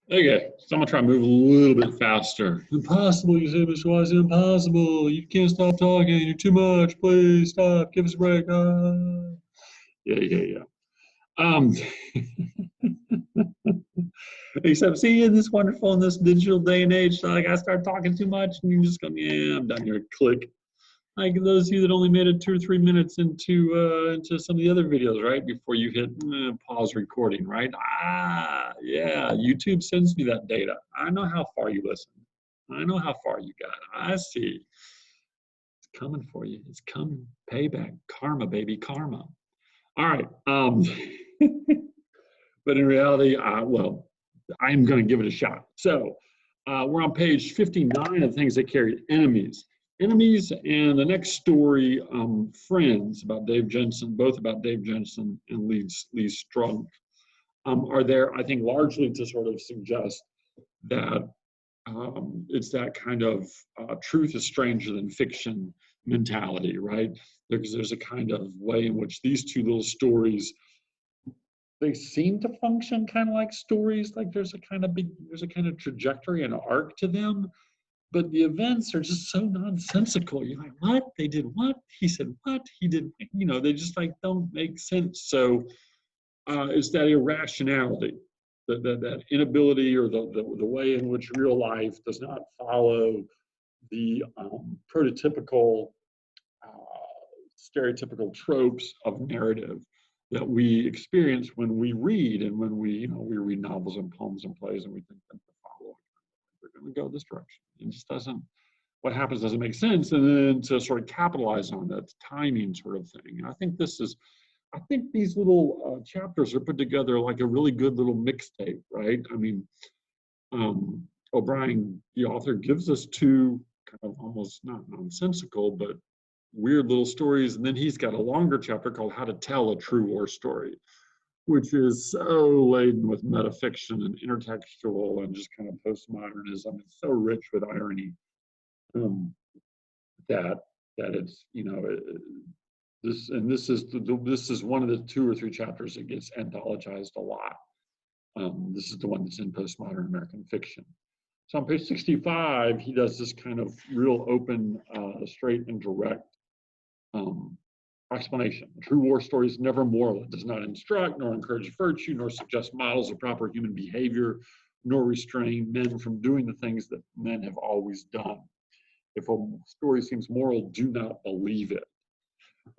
Okay, so I'm gonna try to move a little bit faster. Impossible, you say, Mr. Wise, impossible. You can't stop talking. You're too much. Please stop. Give us a break. Ah. Yeah. Um, except, see, in this wonderful, in this digital day and age, so like I start talking too much, and you just go, yeah, I'm done here. Click. Like those of you that only made it 2 or 3 minutes into some of the other videos, right? Before you hit pause recording, right? Ah, yeah. YouTube sends me that data. I know how far you listened. I know how far you got. I see. It's coming for you. It's coming. Payback. Karma, baby. Karma. All right. But in reality, well, I'm going to give it a shot. So we're on page 59 of Things That Carried Enemies. Enemies and the next story, Friends, about Dave Jensen, both about Dave Jensen and Lee Strunk, are there, I think, largely to sort of suggest that it's that kind of truth is stranger than fiction mentality, right? Because there's a kind of way in which these two little stories, they seem to function kind of like stories. Like there's a kind of trajectory and arc to them, but the events are just so nonsensical. You're like, what? They did what? He said what? He did, they just like don't make sense. So it's that irrationality, that inability, or the way in which real life does not follow the prototypical, stereotypical tropes of narrative that we experience when we read, and when we read novels and poems and plays, and we think that the following, they're going to go this direction. It just doesn't. What happens doesn't make sense, and then to sort of capitalize on that timing sort of thing. And I think these little chapters are put together like a really good little mixtape, right? I mean, O'Brien, the author, gives us two kind of almost not nonsensical, but weird little stories. And then he's got a longer chapter called How to Tell a True War Story, which is so laden with metafiction and intertextual and just kind of postmodernism. It's so rich with irony, um, that it's, this is one of the 2 or 3 chapters that gets anthologized a lot. This is the one that's in postmodern American fiction. So on page 65, he does this kind of real open, straight and direct explanation. A true war story is never moral. It does not instruct, nor encourage virtue, nor suggest models of proper human behavior, nor restrain men from doing the things that men have always done. If a story seems moral, do not believe it.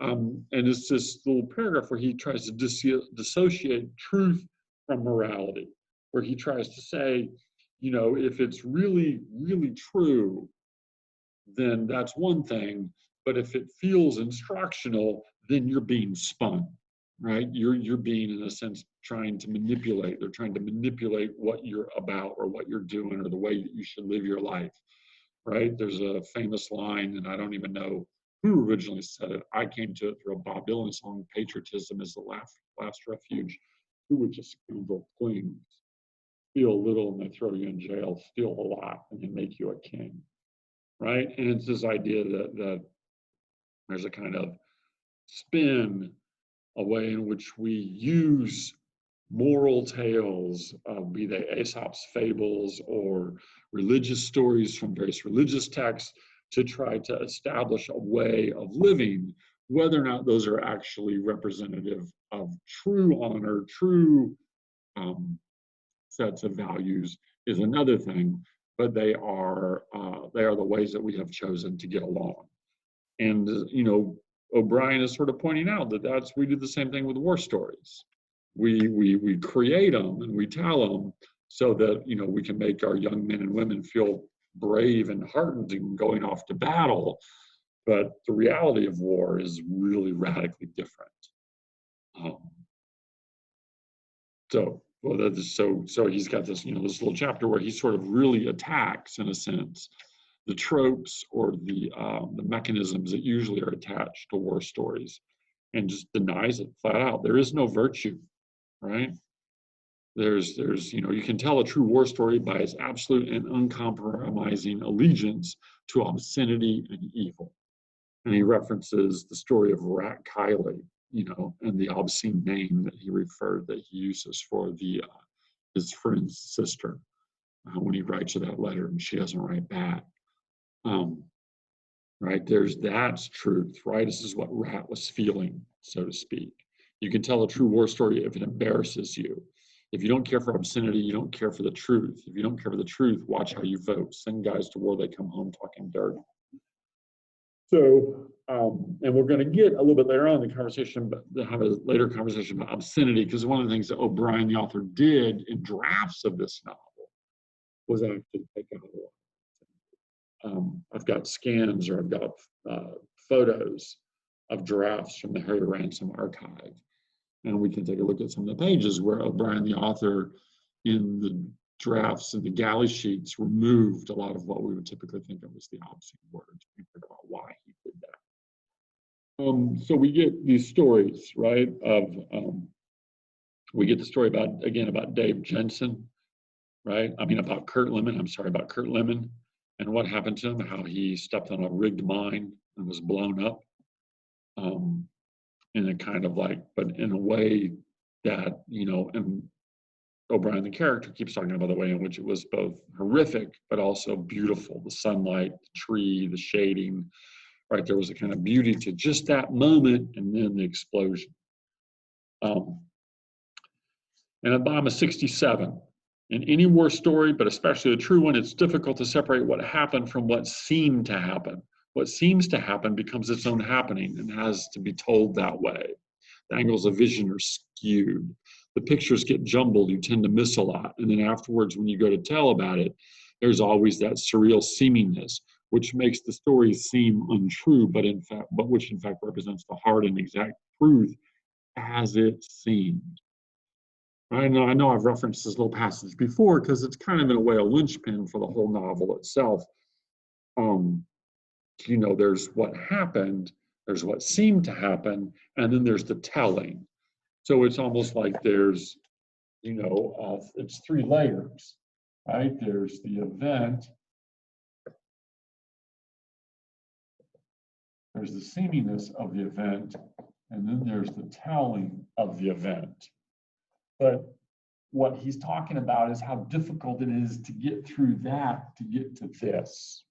And it's this little paragraph where he tries to dissociate truth from morality, where he tries to say, if it's really, really true, then that's one thing. But if it feels instructional, then you're being spun, right? You're being, in a sense, trying to manipulate. They're trying to manipulate what you're about, or what you're doing, or the way that you should live your life, right? There's a famous line, and I don't even know who originally said it. I came to it through a Bob Dylan song, "Patriotism is the last refuge. Who would just scoundrel clings? Steal little and they throw you in jail. Steal a lot and they make you a king," right? And it's this idea that there's a kind of spin, a way in which we use moral tales, be they Aesop's fables or religious stories from various religious texts, to try to establish a way of living. Whether or not those are actually representative of true honor, true sets of values, is another thing. But they are the ways that we have chosen to get along. And O'Brien is sort of pointing out that we do the same thing with war stories. We create them and we tell them so that we can make our young men and women feel brave and heartened in going off to battle. But the reality of war is really radically different. So he's got this this little chapter where he sort of really attacks, in a sense, the tropes or the mechanisms that usually are attached to war stories, and just denies it flat out. There is no virtue, right? There's you can tell a true war story by its absolute and uncompromising allegiance to obscenity and evil. And he references the story of Rat Kiley, and the obscene name that he uses for his friend's sister. when he writes her that letter and she doesn't write back. Right, that's truth, right? This is what Rat was feeling, so to speak. You can tell a true war story if it embarrasses you. If you don't care for obscenity, you don't care for the truth. If you don't care for the truth, watch how you vote. Send guys to war, they come home talking dirty. So, and we're going to get a little bit later on in the conversation, but have a later conversation about obscenity, because one of the things that O'Brien, the author, did in drafts of this novel was actually take out a lot. I've got scans, or I've got photos of drafts from the Harry Ransom archive. And we can take a look at some of the pages where O'Brien, the author, in the drafts and the galley sheets, removed a lot of what we would typically think of as the obscene words. We think about why he did that. So we get these stories, right, we get the story about Dave Jensen, right? About Kurt Lemon, about Kurt Lemon and what happened to him, how he stepped on a rigged mine and was blown up. In a kind of but in a way that, and O'Brien, the character, keeps talking about the way in which it was both horrific, but also beautiful. The sunlight, the tree, the shading, right? There was a kind of beauty to just that moment, and then the explosion. And at bottom of 67, in any war story, but especially the true one, it's difficult to separate what happened from what seemed to happen. What seems to happen becomes its own happening and has to be told that way. The angles of vision are skewed. The pictures get jumbled, you tend to miss a lot. And then afterwards, when you go to tell about it, there's always that surreal seemingness, which makes the story seem untrue, but which in fact represents the hard and exact truth as it seemed. I know I've referenced this little passage before because it's kind of in a way a linchpin for the whole novel itself. There's what happened, there's what seemed to happen, and then there's the telling. So it's almost like there's, it's three layers, right? There's the event, there's the seemingness of the event, and then there's the telling of the event. But what he's talking about is how difficult it is to get through that to get to this,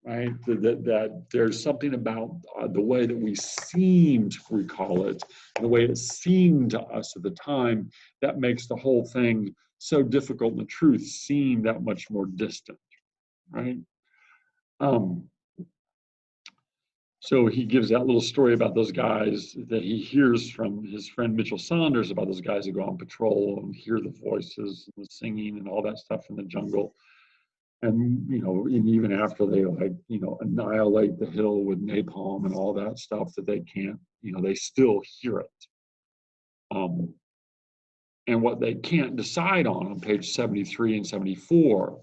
right? That there's something about the way that we seem to recall it, the way it seemed to us at the time, that makes the whole thing so difficult and the truth seem that much more distant, right? So he gives that little story about those guys that he hears from his friend Mitchell Saunders, about those guys who go on patrol and hear the voices and the singing and all that stuff in the jungle. And, and even after they annihilate the hill with napalm and all that stuff, that they can't, they still hear it. And what they can't decide on page 73 and 74,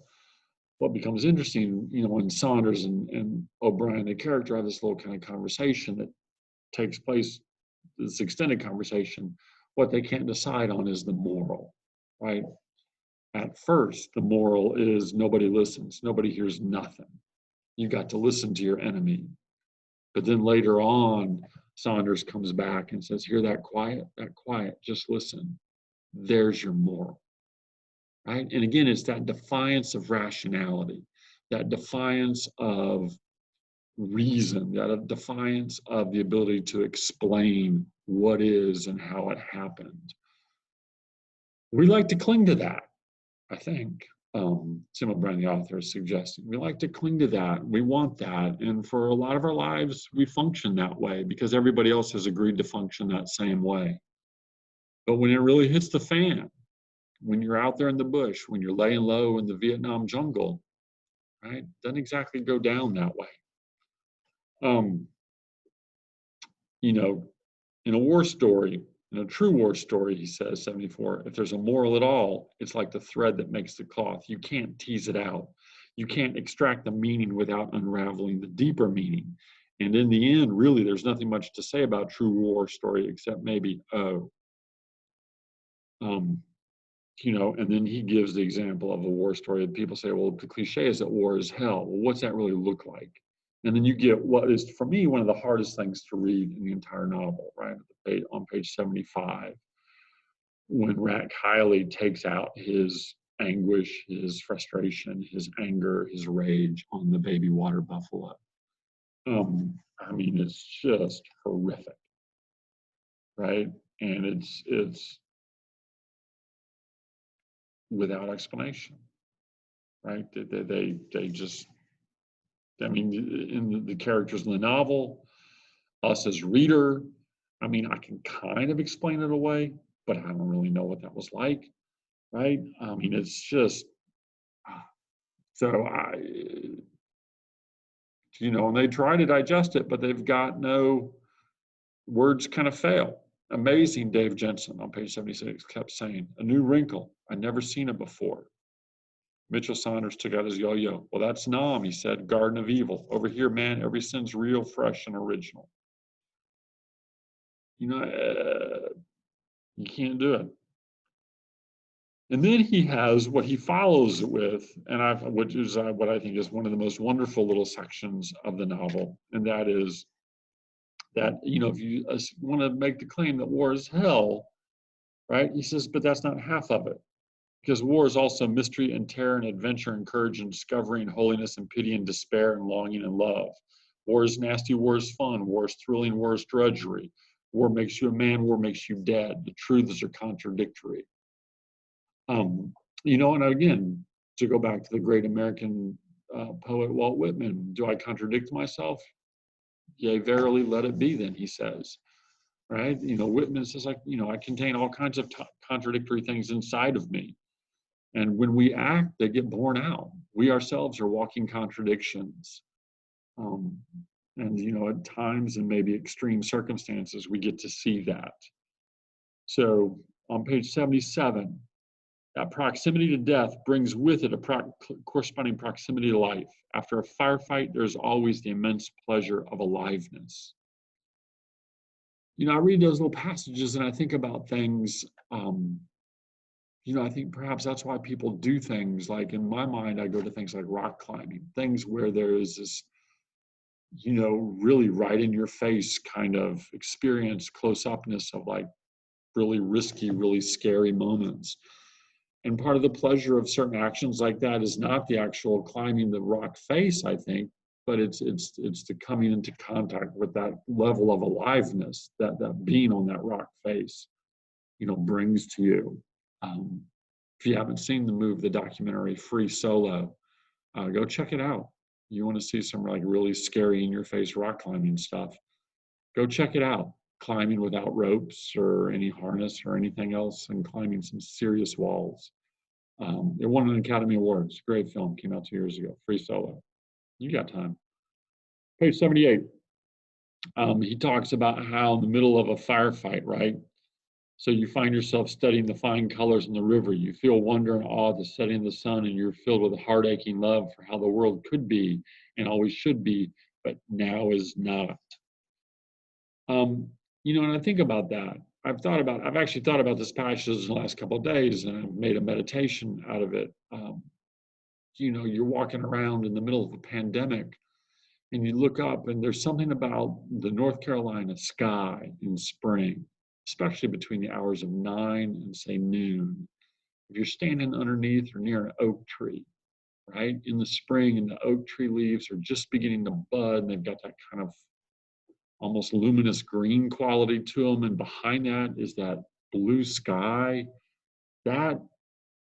what becomes interesting, when Saunders and O'Brien, the character, have this little kind of conversation that takes place, this extended conversation, what they can't decide on is the moral, right? At first, the moral is nobody listens, nobody hears nothing. You got to listen to your enemy. But then later on, Saunders comes back and says, hear that quiet, just listen. There's your moral. Right? And again, it's that defiance of rationality, that defiance of reason, that defiance of the ability to explain what is and how it happened. We like to cling to that, I think. Tim O'Brien, the author, is suggesting. We like to cling to that. We want that. And for a lot of our lives, we function that way because everybody else has agreed to function that same way. But when it really hits the fan, when you're out there in the bush, when you're laying low in the Vietnam jungle, right, doesn't exactly go down that way. In a war story, in a true war story, he says, 74, if there's a moral at all, it's like the thread that makes the cloth. You can't tease it out. You can't extract the meaning without unraveling the deeper meaning. And in the end, really, there's nothing much to say about true war story except maybe, and then he gives the example of a war story. And people say, well, the cliche is that war is hell. Well, what's that really look like? And then you get what is, for me, one of the hardest things to read in the entire novel, right? On page 75, when Rat Kiley takes out his anguish, his frustration, his anger, his rage on the baby water buffalo. I mean, it's just horrific, right? And it's without explanation, right? They just, I mean, in the characters in the novel, us as reader, I mean, I can kind of explain it away, but I don't really know what that was like, right? I mean, it's just, so and they try to digest it, but they've got no words, kind of fail. Amazing, Dave Jensen on page 76 kept saying, a new wrinkle. I'd never seen it before. Mitchell Saunders took out his yo-yo. Well, that's Nam, he said, Garden of Evil. Over here, man, every sin's real, fresh, and original. You can't do it. And then he has what he follows it with, which is what I think is one of the most wonderful little sections of the novel, and that is that, if you want to make the claim that war is hell, right? He says, but that's not half of it. Because war is also mystery and terror and adventure and courage and discovery and holiness and pity and despair and longing and love. War is nasty, war is fun, war is thrilling, war is drudgery. War makes you a man, war makes you dead. The truths are contradictory. And again, to go back to the great American poet Walt Whitman, do I contradict myself? Yea, verily, let it be then, he says. Right? Whitman says, I contain all kinds of contradictory things inside of me. And when we act, they get borne out. We ourselves are walking contradictions. And at times and maybe extreme circumstances, we get to see that. So on page 77, that proximity to death brings with it a corresponding proximity to life. After a firefight, there's always the immense pleasure of aliveness. I read those little passages and I think about things, I think perhaps that's why people do things like, in my mind, I go to things like rock climbing, things where there is this, really right in your face kind of experience, close upness of like really risky, really scary moments. And part of the pleasure of certain actions like that is not the actual climbing the rock face, I think, but it's the coming into contact with that level of aliveness that being on that rock face, brings to you. If you haven't seen the documentary Free Solo, go check it out. You want to see some like really scary in your face rock climbing stuff, go check it out. Climbing without ropes or any harness or anything else, and climbing some serious walls. It won an Academy Award. It's a great film, came out 2 years ago, Free Solo. You got time. Page 78. He talks about how in the middle of a firefight, right? So you find yourself studying the fine colors in the river. You feel wonder and awe at the setting of the sun, and you're filled with a heart-aching love for how the world could be and always should be, but now is not. And I think about that. I've actually thought about this passage in the last couple of days, and I've made a meditation out of it. You're walking around in the middle of a pandemic, and you look up, and there's something about the North Carolina sky in spring, especially between the hours of 9 and say noon. If you're standing underneath or near an oak tree, right, in the spring, and the oak tree leaves are just beginning to bud, and they've got that kind of almost luminous green quality to them, and behind that is that blue sky. That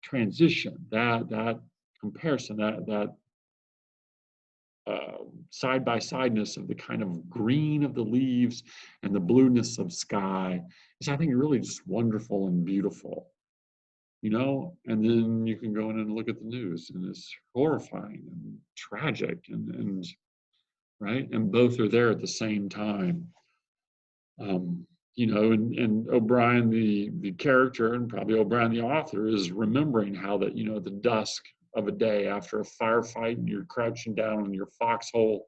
transition, that comparison, that side by sideness of the kind of green of the leaves and the blueness of sky is, I think, really just wonderful and beautiful. And then you can go in and look at the news, and it's horrifying and tragic, and right, and both are there at the same time. And O'Brien, the character, and probably O'Brien, the author, is remembering how that, the dusk of a day after a firefight, and you're crouching down in your foxhole,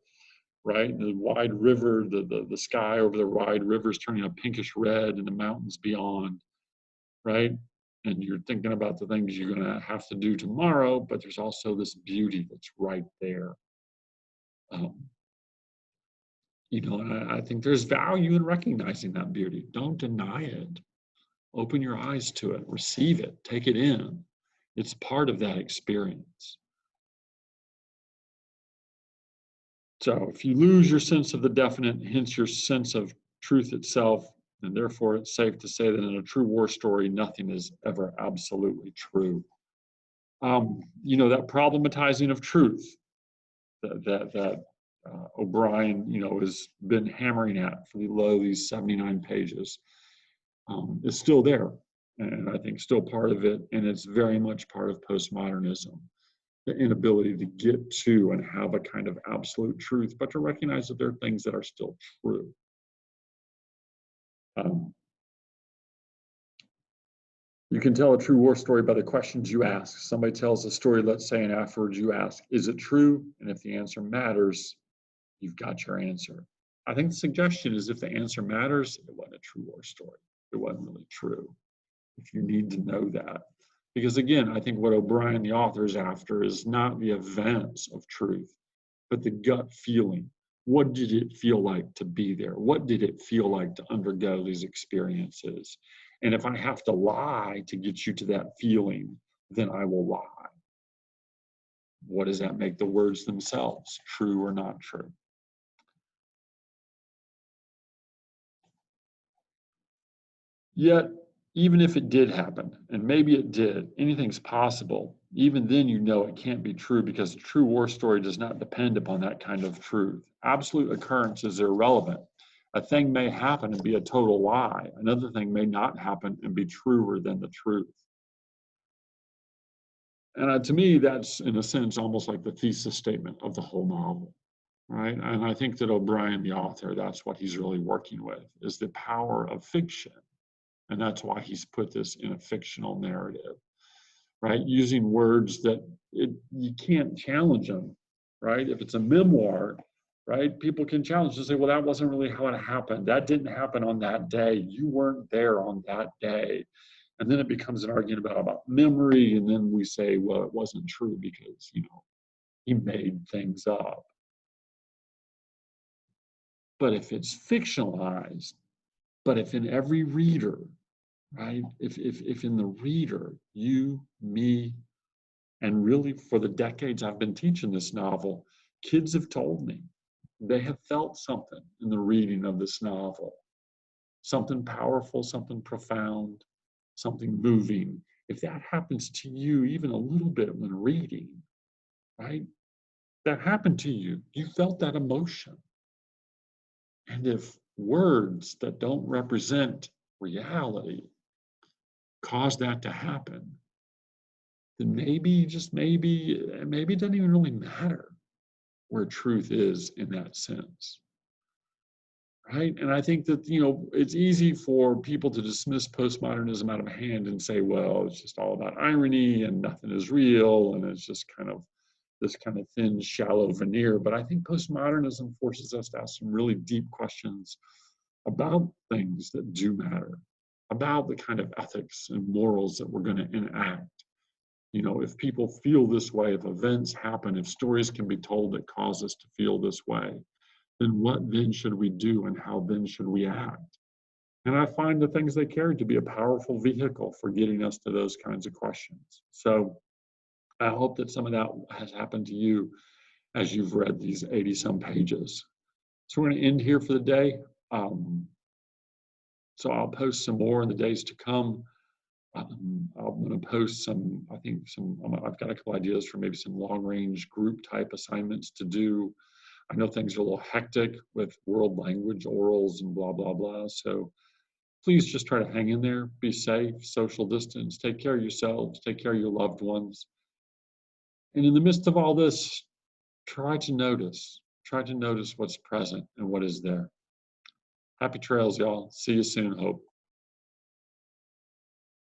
right? The wide river, the sky over the wide river is turning a pinkish red, and the mountains beyond, right? And you're thinking about the things you're going to have to do tomorrow, but there's also this beauty that's right there. And I think there's value in recognizing that beauty. Don't deny it. Open your eyes to it, receive it, take it in. It's part of that experience. So if you lose your sense of the definite, hence your sense of truth itself, and therefore it's safe to say that in a true war story, nothing is ever absolutely true. That problematizing of truth that O'Brien, has been hammering at for these 79 pages, is still there, and I think still part of it, and it's very much part of postmodernism. The inability to get to and have a kind of absolute truth, but to recognize that there are things that are still true. You can tell a true war story by the questions you ask. Somebody tells a story, let's say, and afterwards you ask, is it true? And if the answer matters, you've got your answer. I think the suggestion is if the answer matters, it wasn't a true war story. It wasn't really true. If you need to know that. Because again, I think what O'Brien, the author, is after is not the events of truth, but the gut feeling. What did it feel like to be there? What did it feel like to undergo these experiences? And if I have to lie to get you to that feeling, then I will lie. What does that make the words themselves? True or not true? Yet, even if it did happen, and maybe it did, anything's possible, even then you know it can't be true because a true war story does not depend upon that kind of truth. Absolute occurrences are irrelevant. A thing may happen and be a total lie. Another thing may not happen and be truer than the truth. And to me, that's, in a sense, almost like the thesis statement of the whole novel, right? And I think that O'Brien, the author, that's what he's really working with, is the power of fiction. And that's why he's put this in a fictional narrative, right? Using words that you can't challenge them, right? If it's a memoir, right, people can challenge and say, well, that wasn't really how it happened. That didn't happen on that day. You weren't there on that day. And then it becomes an argument about memory. And then we say, well, it wasn't true because, he made things up. But if it's fictionalized, but if in every reader, right? If in the reader, you, me, and really for the decades I've been teaching this novel, kids have told me they have felt something in the reading of this novel, something powerful, something profound, something moving. If that happens to you even a little bit when reading, right? That happened to you. You felt that emotion. And if words that don't represent reality cause that to happen, then maybe, just maybe it doesn't even really matter where truth is in that sense, right? And I think that, it's easy for people to dismiss postmodernism out of hand and say, well, it's just all about irony and nothing is real, and it's just kind of this kind of thin, shallow veneer. But I think postmodernism forces us to ask some really deep questions about things that do matter, about the kind of ethics and morals that we're going to enact. If people feel this way, if events happen, if stories can be told that cause us to feel this way, then what then should we do and how then should we act? And I find the things they carry to be a powerful vehicle for getting us to those kinds of questions. So I hope that some of that has happened to you as you've read these 80-some pages. So we're going to end here for the day. So I'll post some more in the days to come. I'm going to post I've got a couple ideas for maybe some long-range group type assignments to do. I know things are a little hectic with world language orals and blah, blah, blah. So please just try to hang in there, be safe, social distance, take care of yourselves, take care of your loved ones. And in the midst of all this, try to notice what's present and what is there. Happy trails, y'all. See you soon, hope.